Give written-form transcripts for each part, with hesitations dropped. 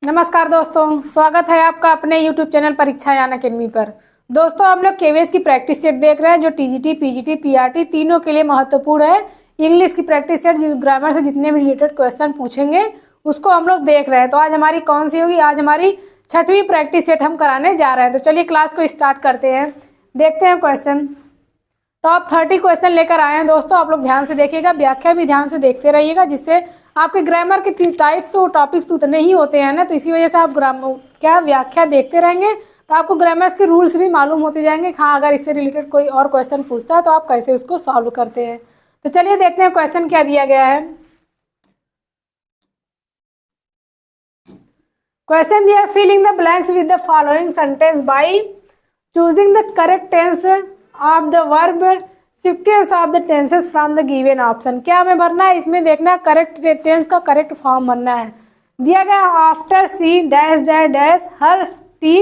नमस्कार दोस्तों, स्वागत है आपका अपने YouTube चैनल परीक्षा यान अकेडमी पर। दोस्तों, हम लोग केवीएस की प्रैक्टिस सेट देख रहे हैं जो टीजीटी, पीजीटी, पीआरटी तीनों के लिए महत्वपूर्ण है। इंग्लिश की प्रैक्टिस सेट ग्रामर से जितने भी रिलेटेड क्वेश्चन पूछेंगे उसको हम लोग देख रहे हैं। तो आज हमारी कौन सी होगी? आज हमारी 6वीं प्रैक्टिस सेट हम कराने जा रहे हैं। तो चलिए क्लास को स्टार्ट करते हैं। देखते हैं क्वेश्चन। टॉप 30 क्वेश्चन लेकर आए हैं दोस्तों, आप लोग ध्यान से देखिएगा, व्याख्या भी ध्यान से देखते रहिएगा, जिससे आपके ग्रामर के टाइप्स तो टॉपिक्स तो उतने ही होते हैं ना, तो इसी वजह से आप व्याख्या देखते रहेंगे तो आपको ग्रामर्स के रूल्स भी मालूम होते जाएंगे। हाँ, अगर इससे रिलेटेड कोई और क्वेश्चन पूछता है तो आप कैसे उसको सॉल्व करते हैं। तो चलिए देखते हैं क्वेश्चन क्या दिया गया है। क्वेश्चन दिया, filling the blanks with the following sentence by choosing the correct tense of the verb sequence of the tenses from the given option. क्या हमें भरना है? इसमें देखना है करेक्ट टेंस का करेक्ट फॉर्म भरना है। दिया गया after she dash dash dash her tea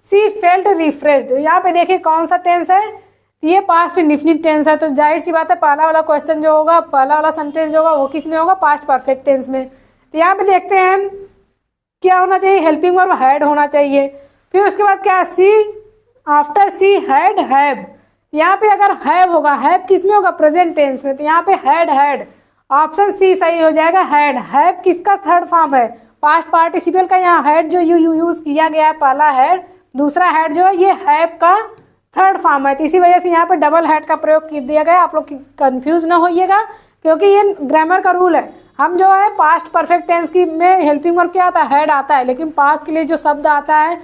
she felt refreshed. यहाँ पे देखिए कौन सा टेंस है, ये पास्ट इंडेफिनिट टेंस है। तो जाहिर सी बात है पहला वाला क्वेश्चन जो होगा, पहला वाला सेंटेंस जो होगा वो किस में होगा? पास्ट परफेक्ट टेंस में। तो यहाँ पे देखते हैं क्या होना चाहिए, हेल्पिंग वर्ब हैड होना चाहिए। फिर उसके बाद क्या, सी आफ्टर सी हैड हैव। यहाँ पे अगर हैव होगा, हैव किस में होगा? प्रेजेंट टेंस में। तो यहाँ पे हैड ऑप्शन सी सही हो जाएगा। हैव किसका थर्ड फॉर्म है? पास्ट पार्टिसिपल का। यहाँ हैड जो यूज किया गया है, पहला हैड, दूसरा हैड जो है ये हैव का थर्ड फॉर्म है। तो इसी वजह से यहाँ पे डबल हैड का प्रयोग कर दिया गया। आप लोग कंफ्यूज ना होइएगा, क्योंकि ये ग्रामर का रूल है। हम जो है पास्ट परफेक्ट टेंस की में हेल्पिंग वर्ब क्या आता है? हैड आता है, लेकिन पास्ट के लिए जो शब्द आता है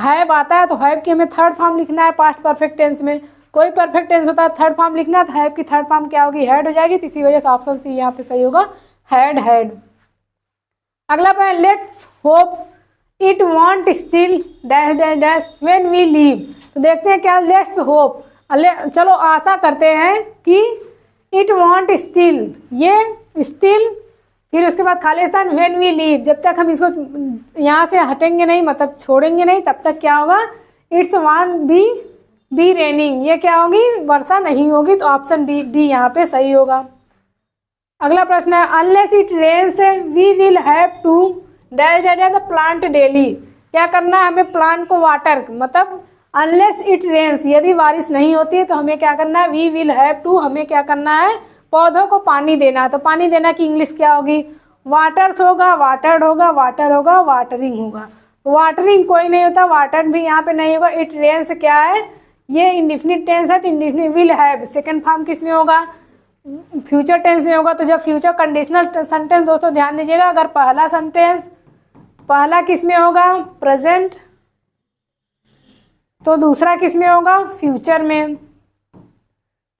हैव आता है। तो हैव की हमें थर्ड फॉर्म लिखना है पास्ट परफेक्ट टेंस में। कोई परफेक्ट टेंस होता है थर्ड फॉर्म लिखना है, तो हैव की थर्ड फॉर्म क्या होगी? हैड हो जाएगी। तो इसी वजह से ऑप्शन सी यहाँ पे सही होगा, हैड। अगला point, let's hope it won't still dash dash dash when we leave. तो देखते हैं क्या, लेट्स होप, चलो आशा करते हैं कि इट वॉन्ट स्टिल, ये स्टिल, फिर उसके बाद खाली स्थान व्हेन वी लीव, जब तक हम इसको यहाँ से हटेंगे नहीं, मतलब छोड़ेंगे नहीं, तब तक क्या होगा? इट्स वॉन्ट बी रेनिंग, ये क्या होगी? वर्षा नहीं होगी। तो ऑप्शन बी डी यहाँ पे सही होगा। अगला प्रश्न है, unless it rains we will have to dash dash the plant daily. क्या करना है हमें? प्लांट को वाटर, मतलब अनलेस इट रेन्स, यदि बारिश नहीं होती है तो हमें क्या करना है? वी विल हैव टू, हमें क्या करना है? पौधों को पानी देना है। तो पानी देना की इंग्लिश क्या होगी? वाटर्स होगा, वाटर्ड होगा, वाटर होगा, वाटरिंग होगा। वाटरिंग कोई नहीं होता, वाटर भी यहाँ पे नहीं होगा। इट रेन्स क्या है? ये इंडेफिनिट टेंस है, तो indefinite will have second form किस में होगा? फ्यूचर टेंस में होगा। तो जब फ्यूचर कंडीशनल सेंटेंस, दोस्तों ध्यान दीजिएगा, अगर पहला सेंटेंस पहला किस में होगा? प्रेजेंट, तो दूसरा किस में होगा? फ्यूचर में।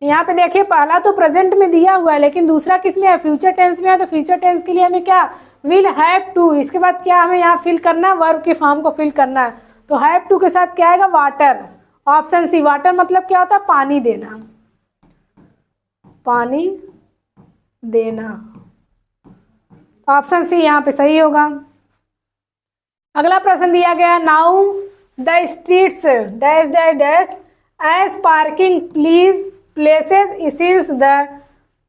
यहाँ पे देखिए पहला तो प्रेजेंट में दिया हुआ है, लेकिन दूसरा किस में है? फ्यूचर टेंस में है। तो फ्यूचर टेंस के लिए हमें क्या? विल हैव टू, इसके बाद क्या हमें यहाँ फिल करना है? वर्ब के फॉर्म को फिल करना है। तो हैव टू के साथ क्या आएगा? वाटर। ऑप्शन सी, वाटर मतलब क्या होता है? पानी देना, पानी देना। ऑप्शन सी यहाँ पे सही होगा। अगला प्रश्न दिया गया, now the streets dash dash dash as parking places since the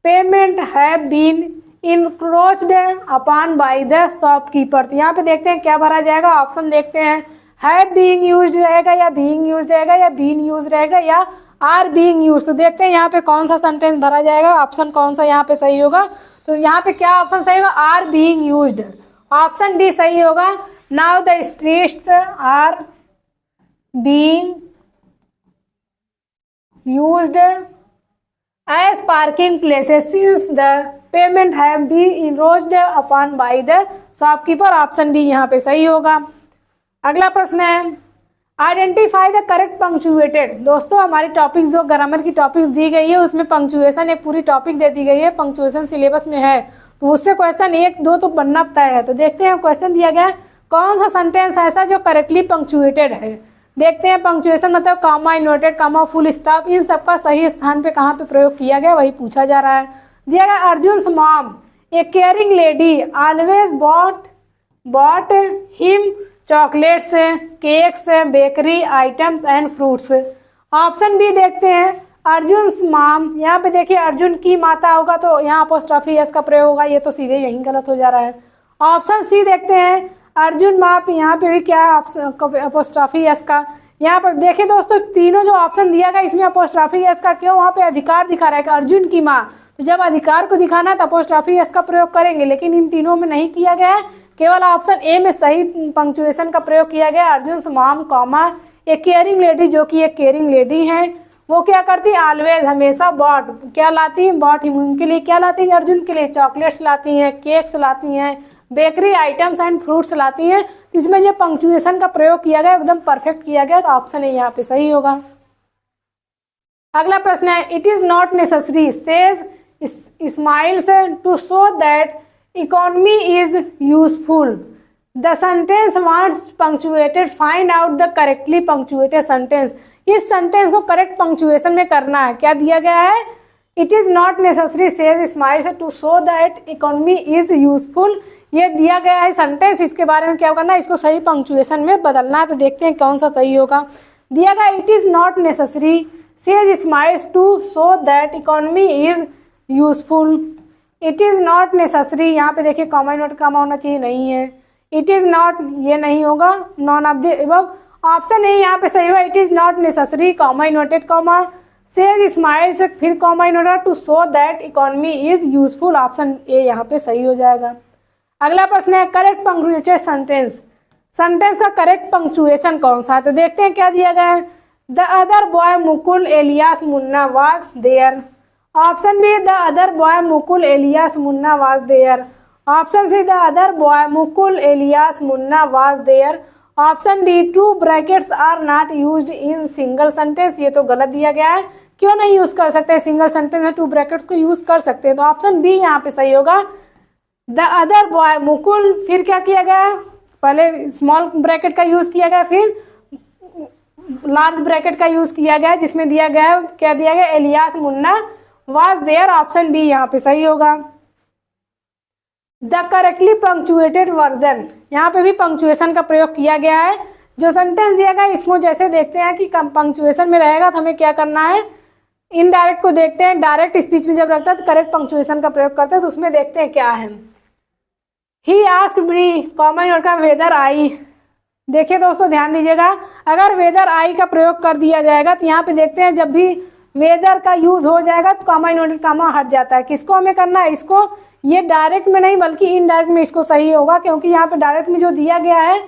pavement have been encroached upon by the shopkeeper. तो यहाँ पे देखते हैं क्या भरा जाएगा। ऑप्शन देखते हैं, हैव बीइंग यूज्ड रहेगा, या बीइंग यूज्ड रहेगा, या बीन यूज्ड रहेगा, या आर बीइंग यूज्ड। तो देखते हैं यहाँ पे कौन सा सेंटेंस भरा जाएगा, ऑप्शन कौन सा यहाँ पे सही होगा। तो यहाँ पे क्या ऑप्शन सही होगा? Are being used. Option D सही होगा। Now the streets are being used as parking places since the pavement have been encroached upon by the shopkeeper. Option D यहाँ पे सही होगा। अगला प्रश्न है, आइडेंटिफाई द करेक्ट पंक्चुएटेड। दोस्तों हमारी टॉपिक्स जो ग्रामर की टॉपिक्स दी गई है उसमें पंक्चुएशन एक पूरी टॉपिक दे दी गई है, पंक्चुएशन सिलेबस में है, तो उससे क्वेश्चन 1, 2 तो बनना तय है। तो देखते हैं क्वेश्चन दिया गया, कौन सा सेंटेंस ऐसा जो करेक्टली पंक्चुएटेड है। देखते हैं पंक्चुएशन मतलब कामा, इन्वर्टेड कामा, फुल स्टॉप, इन सबका सही स्थान पे कहाँ पे प्रयोग किया गया वही पूछा जा रहा है। दिया गया, Arjun's mom a caring lady always bought him chocolates, cakes, bakery items and fruits. Option B देखते हैं, अर्जुन माम, यहाँ पे देखिए अर्जुन की माता होगा तो यहाँ अपोस्ट्रोफी एस का प्रयोग होगा, ये तो सीधे यहीं गलत हो जा रहा है। ऑप्शन सी देखते हैं, अर्जुन माँ पे यहाँ पे भी क्या है अपोस्ट्रॉफी एस का। यहाँ पर देखिए दोस्तों तीनों जो ऑप्शन दिया गया इसमें अपोस्ट्रॉफी एस का क्यों, वहाँ पे अधिकार दिखा रहा है कि अर्जुन की माँ, तो जब अधिकार को दिखाना है तो अपोस्ट्रॉफी एस का प्रयोग करेंगे, लेकिन इन तीनों में नहीं किया गया है, केवल ऑप्शन ए में सही पंक्चुएशन का प्रयोग किया गया। अर्जुन मॉम कॉमा ए केयरिंग लेडी, जो कि एक केयरिंग लेडी है, वो क्या करती है ऑलवेज हमेशा बॉट क्या लाती है, बॉट उनके लिए क्या लाती है, अर्जुन के लिए चॉकलेट्स लाती हैं, केक्स लाती हैं, बेकरी आइटम्स एंड फ्रूट्स लाती हैं। तो इसमें जो पंक्चुएशन का प्रयोग किया गया एकदम परफेक्ट किया गया, तो ऑप्शन ए यहाँ पे सही होगा। अगला प्रश्न है it is not necessary says Smiles to show that economy is useful, the sentence wants punctuated, find out the correctly punctuated sentence. इस सेंटेंस को करेक्ट पंक्चुएशन में करना है। क्या दिया गया है, it is not necessary says Smiles to show that economy is useful, ये दिया गया है सेंटेंस, इसके बारे में क्या करना है, इसको सही पंक्चुएशन में बदलना है। तो देखते हैं कौन सा सही होगा। दिया गया it is not necessary says Smiles to show that economy is useful, it is not necessary, यहाँ पे देखिए कॉमा नोट कॉमा होना चाहिए, नहीं है, इट इज नॉट ये नहीं होगा, none of the above, option A यहाँ पे सही होगा। It is not necessary comma noted comma says smiles फिर comma noted to show that economy is useful, option A यहाँ पे सही हो जाएगा। अगला प्रश्न है करेक्ट पंक्चुएटेड सेंटेंस, सेंटेंस का करेक्ट पंक्चुएशन कौन सा है, तो देखते हैं क्या दिया गया है। The other boy Mukul alias Munna was there, option B the other boy Mukul alias Munna was there, option C the other boy Mukul alias Munna was there, option D two brackets are not used in single sentence, ये तो गलत दिया गया है, क्यों नहीं use कर सकते, सिंगल सेंटेंस में टू ब्रैकेट्स को यूज कर सकते हैं, तो ऑप्शन बी यहाँ पे सही होगा। द अदर बॉय मुकुल, फिर क्या किया गया, पहले स्मॉल ब्रैकेट का यूज किया गया, फिर लार्ज ब्रैकेट का यूज किया गया, जिसमें दिया गया क्या दिया गया, alias Munna was there, option B यहाँ पे सही होगा। द करेक्टली पंक्चुएटेड वर्जन, यहाँ पे भी पंक्चुएशन का प्रयोग किया गया है। जो सेंटेंस दिया गया इसको जैसे देखते हैं कि कम पंक्चुएशन में रहेगा तो हमें क्या करना है, इनडायरेक्ट को देखते हैं, डायरेक्ट स्पीच में जब रखता है तो करेक्ट पंक्चुएशन का प्रयोग करते हैं, तो उसमें देखते हैं क्या है। ही आस्क्ड मी कॉमन नोट का वेदर आई, देखिए दोस्तों ध्यान दीजिएगा, अगर वेदर आई का प्रयोग कर दिया जाएगा तो यहाँ पे देखते हैं जब भी वेदर का यूज हो जाएगा तो कॉमा नोटेड कॉमा हट जाता है। किसको हमें करना है, इसको, ये डायरेक्ट में नहीं बल्कि इनडायरेक्ट में इसको सही होगा, क्योंकि यहाँ पे डायरेक्ट में जो दिया गया है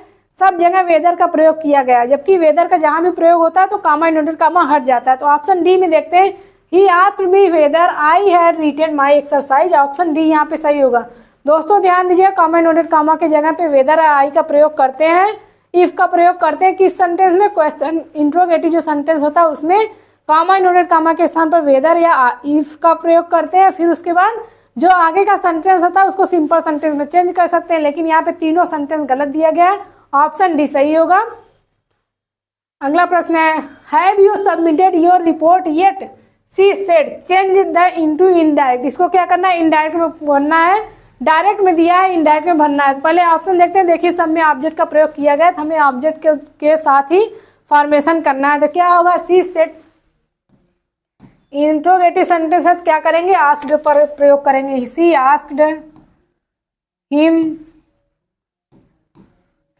सब जगह वेदर का प्रयोग किया गया है, जबकि वेदर का जहाँ भी प्रयोग होता है तो कॉमा नोटेड कॉमा हट जाता है। तो ऑप्शन डी में देखते हैं he asked me whether I had written my exercise, option D यहाँ पे सही होगा। दोस्तों ध्यान दीजिए कॉमा नोटेड कॉमा के जगह पे वेदर आई का प्रयोग करते हैं, इफ का प्रयोग करते हैं किस सेंटेंस में, क्वेश्चन इंट्रोगेटिव जो सेंटेंस होता है उसमें कॉमा नोटेड कॉमा के स्थान पर वेदर या इफ का प्रयोग करते हैं, फिर उसके बाद जो आगे का सेंटेंस होता है उसको सिंपल सेंटेंस में चेंज कर सकते हैं, लेकिन यहाँ पे तीनों सेंटेंस गलत दिया गया है, ऑप्शन डी सही होगा। अगला प्रश्न है have you submitted your report yet, she said change the into indirect, इसको क्या करना है, इनडायरेक्ट में भरना है, डायरेक्ट में दिया है इनडायरेक्ट में भरना है। पहले ऑप्शन देखते हैं, देखिए सब में ऑब्जेक्ट का प्रयोग किया गया तो हमें ऑब्जेक्ट के साथ ही फॉर्मेशन करना है, तो क्या होगा, सी सेड इंट्रोगेटिव सेंटेंस है तो क्या करेंगे, आस्क्ड पर प्रयोग करेंगे, सी आस्क्ड हिम।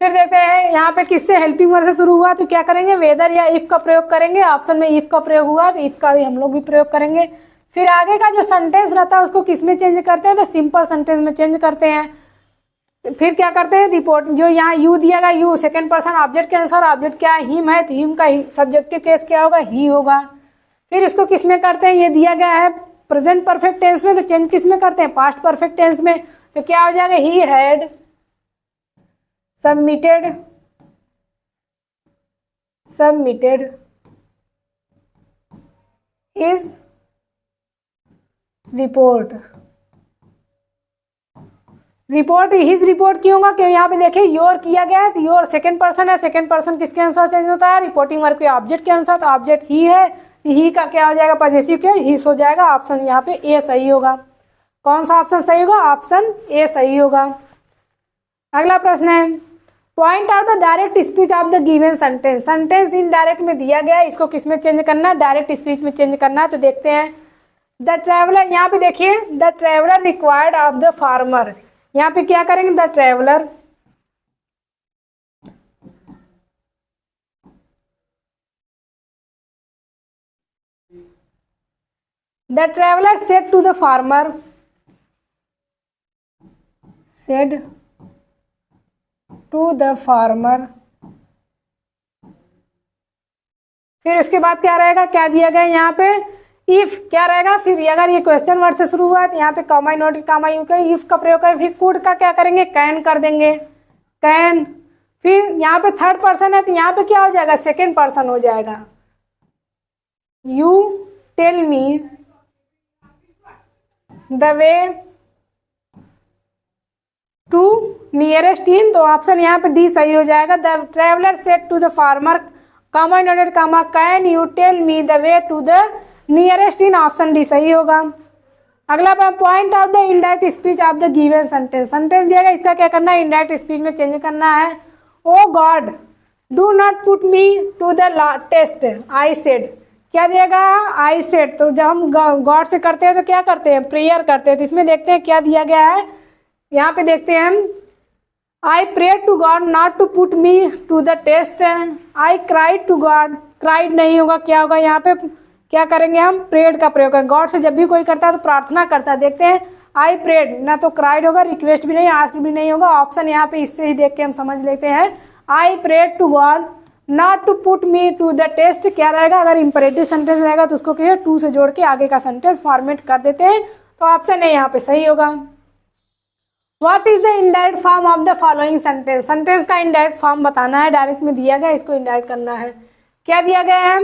फिर देखते हैं यहाँ पे किससे हेल्पिंग वर्ब से शुरू हुआ तो क्या करेंगे, वेदर या इफ का प्रयोग करेंगे, ऑप्शन में इफ का प्रयोग हुआ तो इफ का भी हम लोग भी प्रयोग करेंगे। फिर आगे का जो सेंटेंस रहता है उसको किस में चेंज करते हैं, तो सिंपल सेंटेंस में चेंज करते हैं। फिर क्या करते हैं, रिपोर्ट जो यहाँ यू दिया गया, यू सेकंड पर्सन ऑब्जेक्ट के अनुसार, ऑब्जेक्ट क्या है, हिम है, तो हिम का सब्जेक्टिव केस क्या होगा, ही होगा। फिर इसको किस में करते हैं, ये दिया गया है प्रेजेंट परफेक्ट टेंस में, तो चेंज किस में करते हैं, पास्ट परफेक्ट टेंस में, तो क्या हो जाएगा, he had submitted his report. His report क्यों होगा, क्यों यहाँ पे देखिए योर किया गया है, तो योर सेकंड पर्सन है, सेकंड पर्सन किसके अनुसार चेंज होता है, रिपोर्टिंग वर्ब के ऑब्जेक्ट के अनुसार, तो ऑब्जेक्ट ही है, ही का क्या हो जाएगा, पॉजेसिव के हिज हो जाएगा, ऑप्शन यहाँ पे ए सही होगा। कौन सा ऑप्शन सही होगा, ऑप्शन ए सही होगा। अगला प्रश्न है point out the direct speech of the given sentence, sentence indirect में दिया गया है, इसको किस में चेंज करना है, डायरेक्ट स्पीच में चेंज करना है, तो देखते हैं। द ट्रैवलर, यहाँ पे देखिए the traveller required of the farmer, यहाँ पे क्या करेंगे, the traveller the traveller said to the farmer, said to the farmer. फिर उसके बाद क्या रहेगा, क्या दिया गया यहाँ पे, इफ क्या रहेगा, फिर अगर ये क्वेश्चन वर्ड से शुरू हुआ तो यहाँ पे कॉमा नोट कॉमा यू का इफ का प्रयोग करें, फिर कुड का क्या करेंगे, कैन कर देंगे, कैन। फिर यहाँ पे थर्ड पर्सन है तो यहाँ पे क्या हो जाएगा, सेकेंड पर्सन हो जाएगा। You tell me the way to nearest inn, तो ऑप्शन यहाँ पे डी सही हो जाएगा। The traveller said to the farmer comma noted comma can you tell me the way to the nearest inn, option D सही होगा। अगला point out the indirect speech of the given sentence, sentence दिया गया इसका क्या करना है, indirect speech में चेंज करना है। O God do not put me to the test, I said, क्या दिएगा, आई सेड। तो जब हम गॉड से करते हैं तो क्या करते हैं, प्रेयर करते हैं। तो इसमें देखते हैं क्या दिया गया है, यहाँ पे देखते हैं हम, I prayed to God not to put me to the test, I cried to God, cried नहीं होगा, क्या होगा यहाँ पे, क्या करेंगे हम, प्रेड का प्रयोग करेंगे। गॉड से जब भी कोई करता है तो प्रार्थना करता है। देखते हैं आई प्रेड, ना तो क्राइड होगा, रिक्वेस्ट भी नहीं, आस्क भी नहीं होगा, ऑप्शन यहाँ पे इससे ही देख के हम समझ लेते हैं। I prayed to God not to put me to the test, क्या रहेगा, अगर इंपरेटिव सेंटेंस रहेगा तो उसको क्या टू से जोड़ के आगे का सेंटेंस फॉर्मेट कर देते हैं, तो ऑप्शन ए यहाँ पे सही होगा। What is the indirect form of the following sentence, sentence का इनडायरेक्ट फॉर्म बताना है, डायरेक्ट में दिया गया, इसको इनडायरेक्ट करना है। क्या दिया गया है,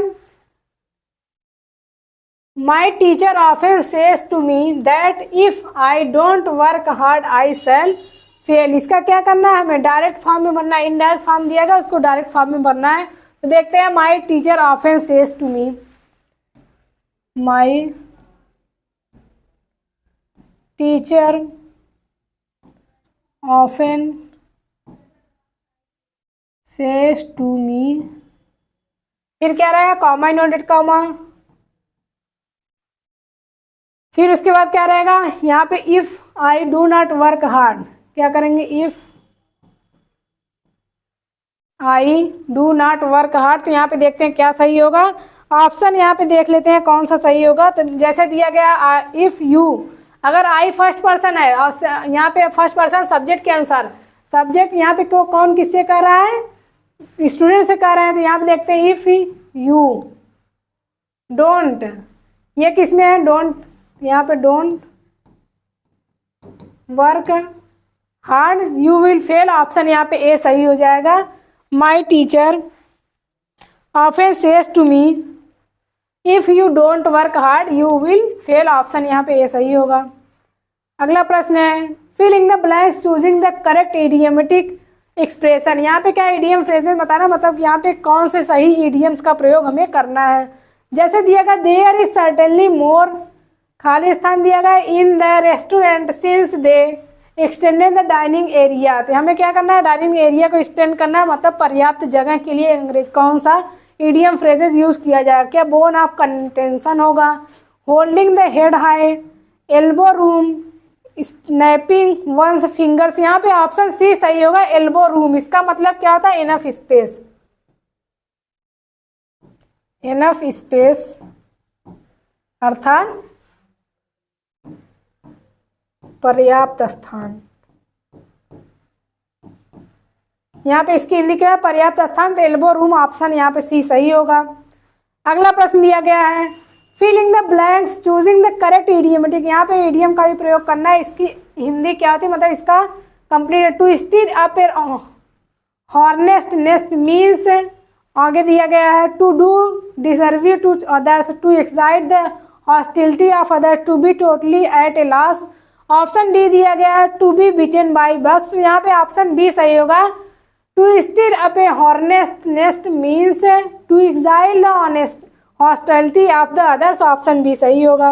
my teacher often says to me that if I don't work hard I shall fail, इसका क्या करना है, हमें डायरेक्ट फॉर्म में बनना है, इनडायरेक्ट फॉर्म दिया गया उसको डायरेक्ट फॉर्म में बनना है। तो देखते हैं, my teacher often says to me, my teacher often says to me, फिर क्या रहेगा, कॉमा नोटेड कॉमा, फिर उसके बाद क्या रहेगा यहाँ पे, if I do not work hard, क्या करेंगे, if I do not work hard. तो यहाँ पे देखते हैं क्या सही होगा, ऑप्शन यहाँ पे देख लेते हैं कौन सा सही होगा। तो जैसे दिया गया, इफ यू, अगर आई फर्स्ट पर्सन है और यहाँ पे फर्स्ट पर्सन सब्जेक्ट के अनुसार, सब्जेक्ट यहाँ पे कौन किससे कर रहा है, स्टूडेंट से कर रहे हैं, तो यहाँ पे देखते हैं इफ यू डोंट, ये किस में है, डोंट, यहाँ पे don't work hard you will fail, option यहाँ पे ए सही हो जाएगा। My teacher often says to me if you don't work hard you will fail, option यहाँ पे ए सही होगा। अगला प्रश्न है, fill in the blanks choosing the correct idiomatic expression, यहाँ पे क्या इडियम फ्रेजेस बताना, मतलब यहाँ पे कौन से सही इडियम्स का प्रयोग हमें करना है। जैसे दिया गया, देयर इज सर्टेनली मोर, खाली स्थान दिया गया, in the restaurant since they extended the dining area, तो हमें क्या करना है, डाइनिंग एरिया को एक्सटेंड करना है, मतलब पर्याप्त जगह के लिए अंग्रेज कौन सा इडियम फ्रेजेस यूज किया जाएगा, क्या बोन ऑफ कंटेंशन होगा, holding the head high, elbow room, snapping one's fingers, यहाँ पे ऑप्शन सी सही होगा, एल्बो रूम। इसका मतलब क्या होता है, इनफ स्पेस, इनफ स्पेस अर्थात पर्याप्त स्थान, यहाँ पे इसकी हिंदी क्या है, पर्याप्त स्थान, तो एल्बो रूम, ऑप्शन यहाँ पे सी सही होगा। अगला प्रश्न दिया गया है, filling the blanks choosing the correct idiomatic, यहाँ पे इडियम का भी प्रयोग करना है, इसकी हिंदी क्या होती है, मतलब इसका complete, to stir up a hornet's nest means, आगे दिया गया है, to do disservice to others, to excite the hostility of others, to be totally at a loss, option D दिया गया है, to be beaten by bugs, तो यहाँ पे ऑप्शन बी सही होगा। To stir up a hornet's nest means to excite the honest hostility of the others, option B सही होगा।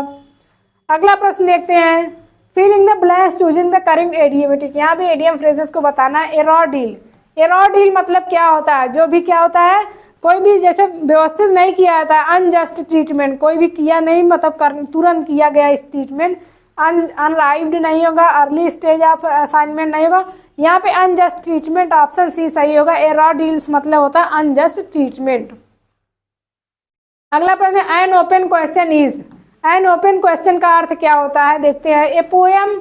अगला प्रश्न देखते हैं, filling the blanks choosing the correct idiomatic, यहाँ भी इडियम फ्रेजेस को बताना है। एरोडील, एरोडील मतलब क्या होता है, जो भी क्या होता है, कोई भी जैसे व्यवस्थित नहीं किया जाता है, अनजस्ट ट्रीटमेंट, कोई भी किया नहीं, मतलब तुरंत किया गया इस ट्रीटमेंट, अनअराइव्ड नहीं होगा, अर्ली स्टेज ऑफ असाइनमेंट नहीं होगा, यहाँ पे अनजस्ट ट्रीटमेंट, ऑप्शन सी सही होगा। एरोडील्स मतलब होता है अनजस्ट ट्रीटमेंट। अगला प्रश्न, an open question is, an open question का अर्थ क्या होता है देखते हैं। A poem,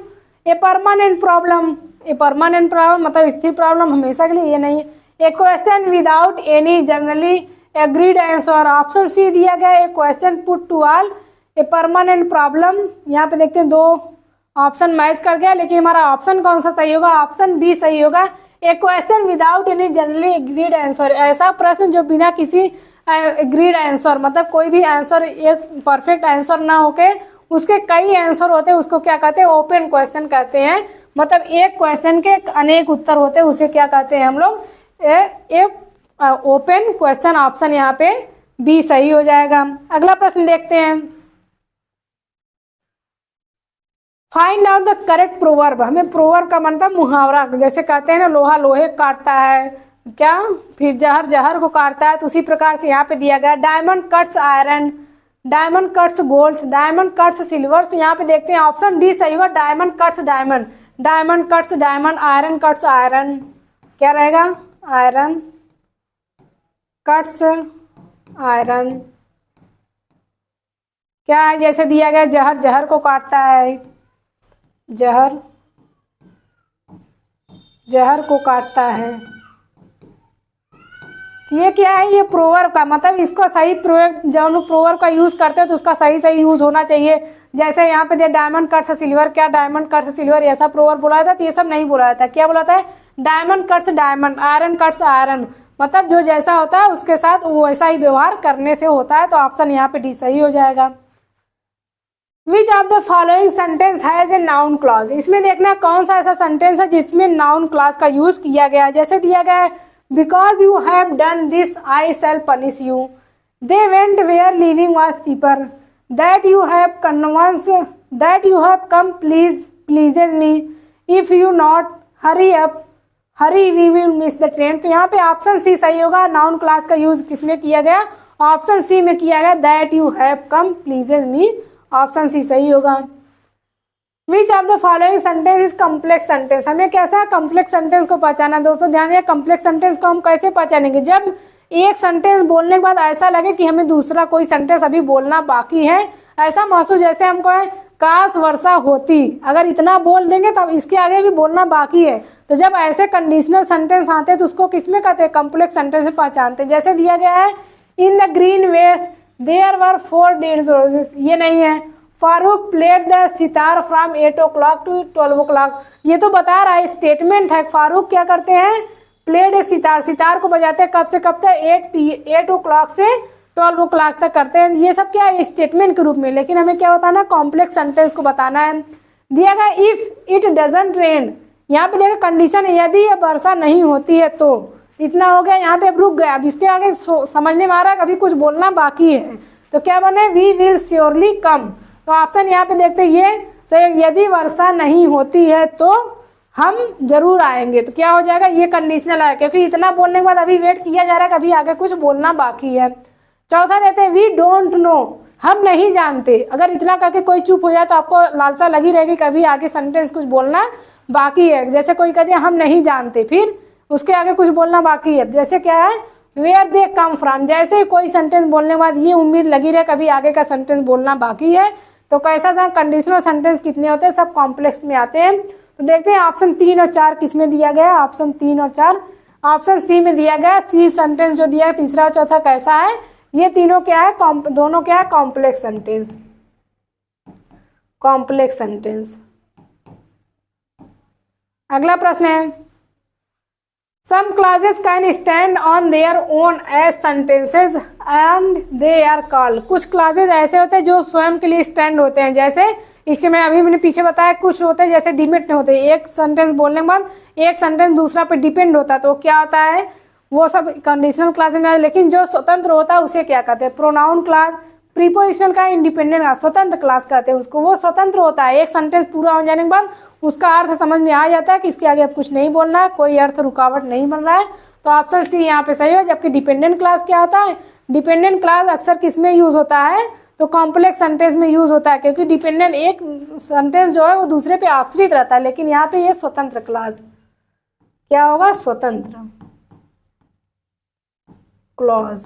a permanent problem, a permanent problem मतलब स्थिर प्रॉब्लम हमेशा के लिए, ये नहीं। A question without any generally agreed answer, option C दिया गया a question put to all a permanent problem. यहाँ पे देखते हैं दो ऑप्शन मैच कर गया, लेकिन हमारा ऑप्शन कौन सा सही होगा, ऑप्शन बी सही होगा। A question without any generally agreed answer, ऐसा प्रश्न जो बिना किसी एग्रीड आंसर मतलब कोई भी आंसर एक परफेक्ट आंसर ना होके उसके कई आंसर होते हैं, उसको क्या कहते हैं, ओपन क्वेश्चन कहते हैं। मतलब एक क्वेश्चन के अनेक उत्तर होते हैं, उसे क्या कहते हैं हम लोग, ओपन क्वेश्चन। ऑप्शन यहाँ पे बी सही हो जाएगा। अगला प्रश्न देखते हैं। Find out the correct proverb. हमें प्रोवर्ब का मतलब मुहावरा, जैसे कहते हैं ना लोहा लोहे काटता है क्या, फिर जहर जहर को काटता है, तो उसी प्रकार से यहाँ पे दिया गया diamond cuts iron, diamond cuts gold, diamond cuts silver. तो यहाँ पे देखते हैं ऑप्शन डी सही होगा, diamond cuts diamond, diamond cuts diamond, iron cuts iron, क्या रहेगा, आयरन कट्स आयरन। क्या है, जैसे दिया गया जहर जहर को काटता है, जहर जहर को काटता है। ये क्या है, ये प्रोवर्ब का मतलब इसको सही प्रयोग, जब हम लोग प्रोवर्ब का यूज करते हैं तो उसका सही सही यूज होना चाहिए। जैसे यहाँ पे डायमंड कट्स सिल्वर, क्या डायमंड कट्स सिल्वर ऐसा प्रोवर्ब बोला था, तो ये सब नहीं बोला था। क्या बोला था, diamond cuts diamond, iron cuts iron, मतलब जो जैसा होता है उसके साथ वो वैसा ही व्यवहार करने से होता है। तो ऑप्शन यहाँ पे डी सही हो जाएगा। विच of the following sentence has a noun clause. इसमें देखना कौन सा ऐसा सेंटेंस है जिसमें नाउन क्लॉज का यूज किया गया है। जैसे दिया गया है because you have done this I shall punish you, they went where living was cheaper, that you have convince, that you have come pleases me, if you not hurry up hurry we will miss the train. तो यहाँ पे option C सही होगा। Noun clause का use किसमें किया गया, option C में किया गया, that you have come pleases me, option C सही होगा। Which of the following sentence is complex sentence. हमें कैसा कम्प्लेक्स सेंटेंस को पहचाना, दोस्तों ध्यान दिया, कम्प्लेक्स सेंटेंस को हम कैसे पहचानेंगे, जब एक सेंटेंस बोलने के बाद ऐसा लगे कि हमें दूसरा कोई सेंटेंस अभी बोलना बाकी है, ऐसा महसूस जैसे हमको है काश वर्षा होती, अगर इतना बोल देंगे तब इसके आगे भी बोलना बाकी है। तो जब ऐसे कंडीशनल सेंटेंस आते हैं तो उसको किसमें कहते हैं, कम्प्लेक्स सेंटेंस में पहचानते हैं। जैसे दिया गया है in the green vase there were 4 dead roses, ये नहीं है। Farooq played the sitar from 8 o'clock to 12 o'clock, ये तो बता रहा है, स्टेटमेंट है। फारूक क्या करते हैं, प्लेड सितार, सितार को बजाते हैं कब से कब तक, 8 o'clock से 12 o'clock तक करते हैं। ये सब क्या है, स्टेटमेंट के रूप में। लेकिन हमें क्या बताना, कॉम्प्लेक्स सेंटेंस को बताना है। दिया गया इफ इट डजंट रेन, यहाँ पे देखा कंडीशन है, यदि ये वर्षा नहीं होती है तो, इतना हो गया, यहाँ पे अब रुक गया। अब इसके आगे समझने में आ रहा है अभी कुछ बोलना बाकी है, तो क्या बने, वी विल श्योरली कम। तो ऑप्शन यहाँ पे देखते हैं ये सही, यदि वर्षा नहीं होती है तो हम जरूर आएंगे। तो क्या हो जाएगा, ये कंडीशनल है, क्योंकि इतना बोलने के बाद अभी वेट किया जा रहा है कि अभी आगे कुछ बोलना बाकी है। चौथा देते हैं वी डोंट नो, हम नहीं जानते। अगर इतना करके कोई चुप हो जाए तो आपको लालसा लगी रहेगी कभी आगे सेंटेंस कुछ बोलना बाकी है। जैसे कोई कह दिया हम नहीं जानते, फिर उसके आगे कुछ बोलना बाकी है। जैसे क्या है, वेयर दे कम फ्रॉम, जैसे कोई सेंटेंस बोलने के बाद ये उम्मीद लगी रहे कभी आगे का सेंटेंस बोलना बाकी है। तो कैसा सा कंडीशनल सेंटेंस कितने होते हैं, सब कॉम्प्लेक्स में आते हैं। तो देखते हैं ऑप्शन 3 और 4 किस में दिया गया है। ऑप्शन 3 और 4 ऑप्शन सी में दिया गया। सी सेंटेंस जो दिया है तीसरा और चौथा कैसा है, ये तीनों क्या है, दोनों क्या है, कॉम्प्लेक्स सेंटेंस, कॉम्प्लेक्स सेंटेंस। अगला प्रश्न है some clauses can stand on their own as sentences and they are called। कुछ क्लासेस ऐसे होते हैं जो स्वयं के लिए स्टैंड होते हैं, जैसे इसमें मैं अभी मैंने पीछे बताया। कुछ होते हैं जैसे डिपेंड होते हैं, एक सेंटेंस बोलने के बाद एक सेंटेंस दूसरा पे डिपेंड होता है, तो क्या होता है, वो सब कंडीशनल क्लासेस में। लेकिन जो स्वतंत्र होता है उसे क्या कहते हैं, प्रोनाउन क्लास। प्रीपोजिशनल का इंडिपेंडेंट क्लास, स्वतंत्र क्लास कहते हैं उसको, वो स्वतंत्र होता है। एक सेंटेंस पूरा हो जाने के बाद उसका अर्थ समझ में आ जाता है कि इसके आगे अब कुछ नहीं बोलना है, कोई अर्थ रुकावट नहीं बन रहा है। तो ऑप्शन सी यहाँ पे सही हो। जबकि डिपेंडेंट क्लास क्या होता है, डिपेंडेंट क्लास अक्सर किस में यूज होता है, तो कॉम्प्लेक्स सेंटेंस में यूज होता है, क्योंकि डिपेंडेंट एक सेंटेंस जो है वो दूसरे पे आश्रित रहता है। लेकिन यहाँ पे ये स्वतंत्र क्लास क्या होगा, स्वतंत्र क्लॉज।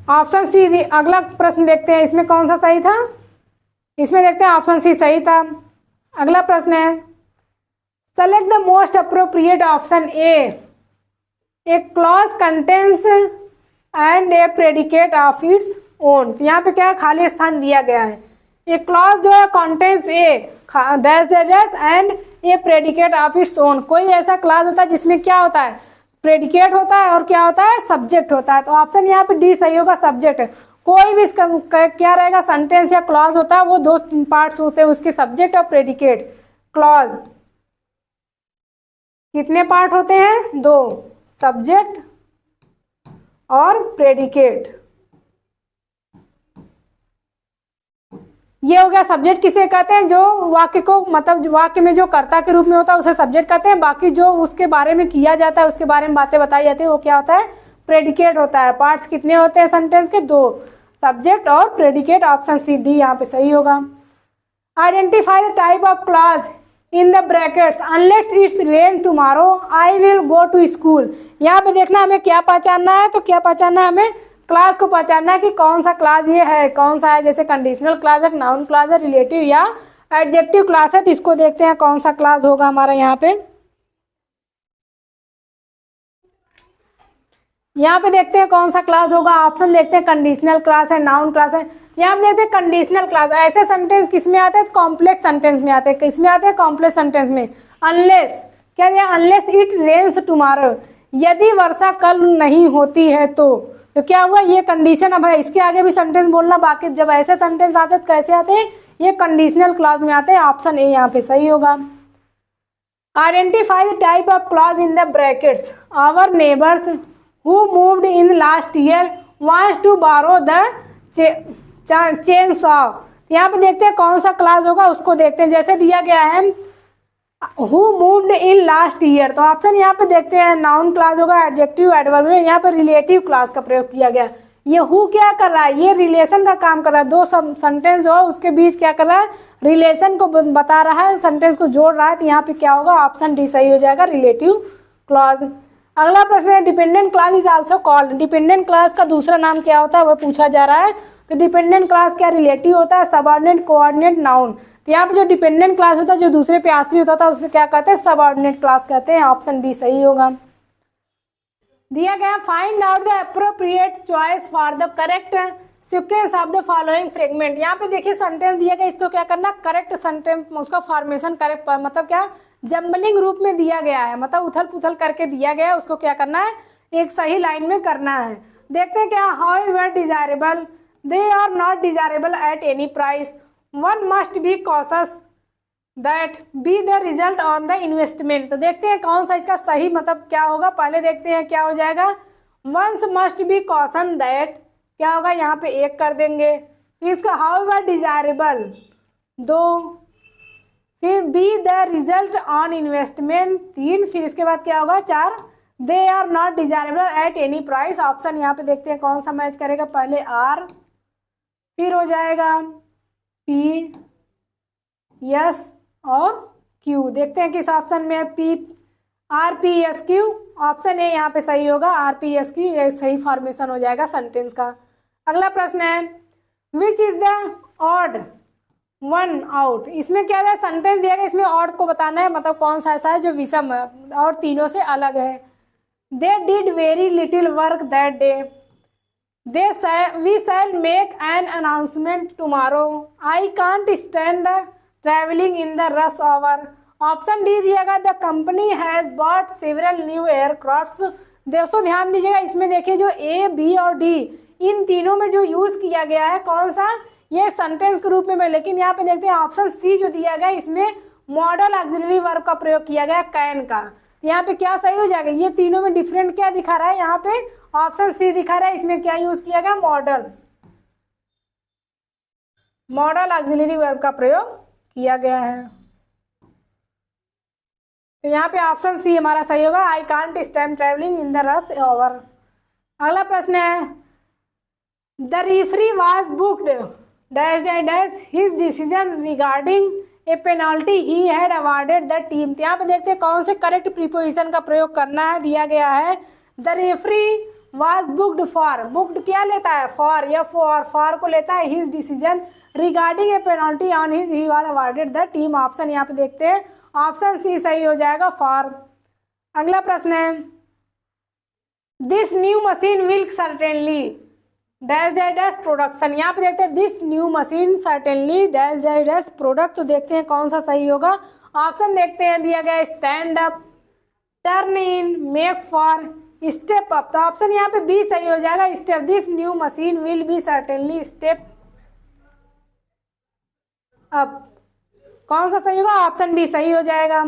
Option C. अगला प्रश्न देखते हैं, इसमें कौन सा सही था, इसमें देखते हैं ऑप्शन सी सही था। अगला प्रश्न है, select the most appropriate option A clause contains and A predicate of its own. तो यहाँ पे क्या है, खाली स्थान दिया गया है। ए क्लॉज जो है contains A dash dash dash and A predicate of its own. कोई ऐसा क्लॉज होता है जिसमें क्या होता है, प्रेडिकेट होता है और क्या होता है, सब्जेक्ट होता है। तो ऑप्शन यहाँ पे डी सही होगा, सब्जेक्ट। कोई भी इसका क्या रहेगा, सेंटेंस या क्लॉज होता है, वो दो पार्ट्स होते हैं उसके, सब्जेक्ट और प्रेडिकेट। क्लॉज कितने पार्ट होते हैं, दो, सब्जेक्ट और प्रेडिकेट। ये हो गया सब्जेक्ट। किसे कहते हैं, जो वाक्य को मतलब वाक्य में जो कर्ता के रूप में होता है उसे सब्जेक्ट कहते हैं। बाकी जो उसके बारे में किया जाता है, उसके बारे में बातें बताई जाती है, वो क्या होता है, प्रेडिकेट होता है। पार्ट्स कितने होते हैं सेंटेंस के, दो, सब्जेक्ट और प्रेडिकेट। ऑप्शन सी डी यहाँ पे सही होगा। Identify the type of clause in the brackets unless it's rain tomorrow I will go to school. यहाँ पे देखना हमें क्या पहचानना है, तो क्या पहचानना है, हमें क्लास को पहचानना है कि कौन सा क्लास ये है, कौन सा है। जैसे कंडीशनल क्लास है, नाउन क्लास है, रिलेटिव या एडजेक्टिव क्लास है। तो इसको देखते हैं कौन सा क्लास होगा हमारा यहाँ पे। यहाँ पे देखते हैं कौन सा क्लास होगा। ऑप्शन देखते हैं, कंडीशनल क्लास है, नाउन क्लास है। यहाँ पे देखते हैं कंडीशनल क्लास। ऐसे सेंटेंस किस में आते हैं, कॉम्प्लेक्स सेंटेंस में आते हैं। किस में आते हैं, कॉम्प्लेक्स सेंटेंस में। अनलेस क्या दिया, अनलेस इट रेन्स टुमारो, यदि वर्षा कल नहीं होती है तो क्या हुआ, ये कंडीशन। अब है इसके आगे भी सेंटेंस बोलना बाकी। जब ऐसे सेंटेंस आते हैं तो कैसे आते हैं, ये कंडीशनल क्लॉज में आते हैं। ऑप्शन ए यहाँ पे सही होगा। Identify the type of clause in the brackets our neighbours who moved in last year wants to borrow the chain saw. यहाँ पे देखते हैं कौन सा क्लॉज होगा, उसको देखते हैं। जैसे दिया गया है who moved in last year, तो ऑप्शन यहाँ पे देखते हैं नाउन क्लास होगा, एडजेक्टिव, एडवर्ब। यहाँ पे रिलेटिव क्लास का प्रयोग किया गया। ये हु क्या कर रहा है, ये रिलेशन का काम कर रहा है। दो सेंटेंस जो है उसके बीच क्या कर रहा है, रिलेशन को बता रहा है, सेंटेंस को जोड़ रहा है। तो यहाँ पे क्या होगा, ऑप्शन डी सही हो जाएगा, रिलेटिव क्लॉज। अगला प्रश्न है, dependent class is also called. Dependent class का दूसरा नाम क्या होता है, वह पूछा जा रहा है। तो डिपेंडेंट क्लास क्या रिलेटिव होता है, सबऑर्डिनेट, कोऑर्डिनेट, नाउन। तो यहाँ पे जो डिपेंडेंट क्लास होता है, जो दूसरे पे आश्रित होता है, उसे क्या कहते हैं, सबऑर्डिनेट क्लास कहते हैं। ऑप्शन डी सही होगा। दिया गया, find out the appropriate choice for the correct sequence of the following fragment. यहाँ पे देखिए सेंटेंस दिया गया, इसको क्या करना, करेक्ट सेंटेंस, उसका फॉर्मेशन करेक्ट, मतलब क्या, जम्बलिंग रूप में दिया गया है, मतलब उथल पुथल करके दिया गया है, उसको क्या करना है, एक सही लाइन में करना है। देखते हैं क्या, however desirable they are not desirable at any price, one must be cautious that be the result on the investment. तो देखते हैं कौन सा इसका सही मतलब क्या होगा। पहले देखते हैं क्या हो जाएगा, once must be caution that, क्या होगा, यहाँ पे एक कर देंगे। फिर इसका हाउएवर डिजायरेबल दो, फिर be the result on investment तीन, फिर इसके बाद क्या होगा, चार, they are not desirable at any price. Option यहाँ पे देखते हैं कौन सा मैच करेगा, पहले आर, फिर हो जाएगा पी, यस और क्यू। देखते हैं किस ऑप्शन में है, P, R P S Q. Option A यहाँ पे सही होगा, आर पी एस क्यू, ये सही फॉर्मेशन हो जाएगा सेंटेंस का। अगला प्रश्न है, which is the odd one out. इसमें क्या है, सेंटेंस दिया गया, इसमें ऑड को बताना है, मतलब कौन सा ऐसा है जो विषम है और तीनों से अलग है। They did very little work that day, we shall make an announcement tomorrow, I can't stand travelling in the rush hour. Option D दिएगा, the company has bought several new aircrafts. दोस्तों ध्यान दीजिएगा, इसमें देखिए जो ए, बी और D, इन तीनों में जो यूज किया गया है कौन सा, ये सेंटेंस के रूप में। लेकिन यहाँ पे देखते हैं ऑप्शन सी जो दिया गया, इसमें मॉडल ऑक्सिलरी वर्ब का प्रयोग किया गया कैन का। तो यहाँ पे क्या सही हो जाएगा, ये तीनों में डिफरेंट क्या दिखा रहा है, यहाँ पे ऑप्शन सी दिखा रहा है, इसमें क्या यूज किया गया, मॉडल ऑक्सिलरी वर्ब का प्रयोग किया गया है। तो यहाँ पे ऑप्शन सी हमारा सही होगा, I can't stand travelling in the rush hour. अगला प्रश्न है, the referee was booked dash dash dash his decision regarding a penalty he had awarded the team. यहाँ पे देखते हैं कौन से करेक्ट प्रीपोजिशन का प्रयोग करना है। दिया गया है, the referee was booked for, booked क्या लेता है, फॉर, या फॉर को लेता है his decision regarding A penalty on his he was awarded the team. Option यहाँ पे देखते हैं, ऑप्शन सी सही हो जाएगा, फॉर। अगला प्रश्न है, this new machine will certainly dash dash dash production. यहाँ पे देखते हैं this new machine certainly dash dash dash product, तो देखते हैं कौन सा सही होगा। ऑप्शन देखते हैं, दिया गया stand up, turn in, make for, step up, तो ऑप्शन यहाँ पे बी सही हो जाएगा, step. This new machine will be certainly step up, कौन सा सही होगा, ऑप्शन बी सही हो जाएगा।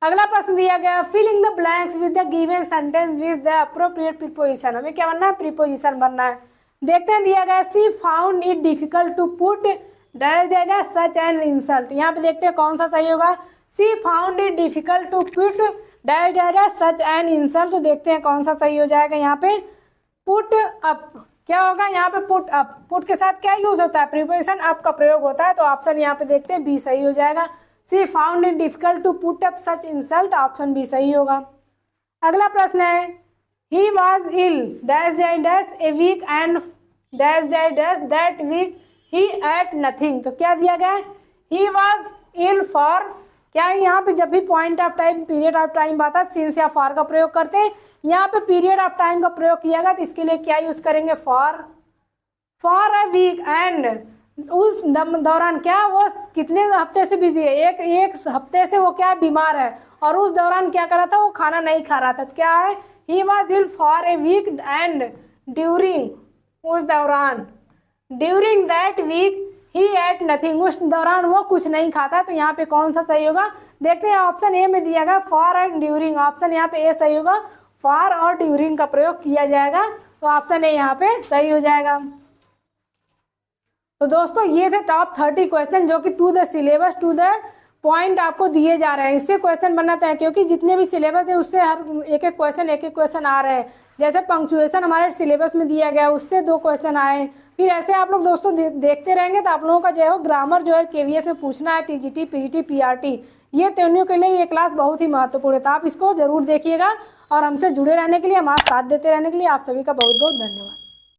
अगला प्रश्न दिया गया, filling the blanks with the given sentence with the appropriate preposition. हमें क्या बनना है, प्रीपोजिशन बनना है। देखते हैं, दिया गया she found it difficult to put dash dash dash such an insult. यहाँ पे देखते हैं कौन सा सही होगा, she found it difficult to put dash dash dash such an insult, तो देखते हैं कौन सा सही हो जाएगा। यहाँ पे पुट अप क्या होगा, यहाँ पे पुट अप, पुट के साथ क्या यूज होता है, प्रीपोजिशन अप का प्रयोग होता है, तो ऑप्शन यहाँ पे देखते हैं बी सही हो जाएगा। She found it difficult to put up such insult, option B सही होगा। अगला प्रश्न है, he was ill dash dash dash a week and dash dash dash that week he ate nothing, तो क्या दिया गया है, ही वॉज इल फॉर, क्या यहाँ पे जब भी point of time, period of time आता है सिंस या फॉर का प्रयोग करते हैं, यहाँ पे पीरियड ऑफ टाइम का प्रयोग किया गया, तो इसके लिए क्या यूज करेंगे, फॉर अ वीक एंड उस दौरान क्या वो कितने हफ्ते से बिजी है, एक हफ्ते से वो क्या बीमार है, और उस दौरान क्या कर रहा था, वो खाना नहीं खा रहा था, तो क्या है, he was ill for a week and during, उस दौरान, during that week he ate nothing, उस दौरान वो कुछ नहीं खाता, तो यहाँ पे कौन सा सही होगा, देखते हैं ऑप्शन ए में दिया गया फॉर एंड ड्यूरिंग, ऑप्शन यहाँ पे ए सही होगा, फॉर और ड्यूरिंग का प्रयोग किया जाएगा, तो ऑप्शन ए यहाँ पे सही हो जाएगा। तो दोस्तों ये थे टॉप 30 क्वेश्चन जो कि to the syllabus, to the point आपको दिए जा रहे हैं। इससे क्वेश्चन बनाते हैं क्योंकि जितने भी सिलेबस है उससे हर एक एक क्वेश्चन आ रहे हैं। जैसे पंक्चुएशन हमारे सिलेबस में दिया गया उससे 2 क्वेश्चन आए, फिर ऐसे आप लोग दोस्तों देखते रहेंगे तो आप लोगों का जो है ग्रामर जो है केवीएस में पूछना है, टीजीटी, पीजीटी, पीआरटी, ये तीनों के लिए ये क्लास बहुत ही महत्वपूर्ण है, तो आप इसको जरूर देखिएगा। और हमसे जुड़े रहने के लिए, हमारा साथ देते रहने के लिए आप सभी का बहुत बहुत धन्यवाद।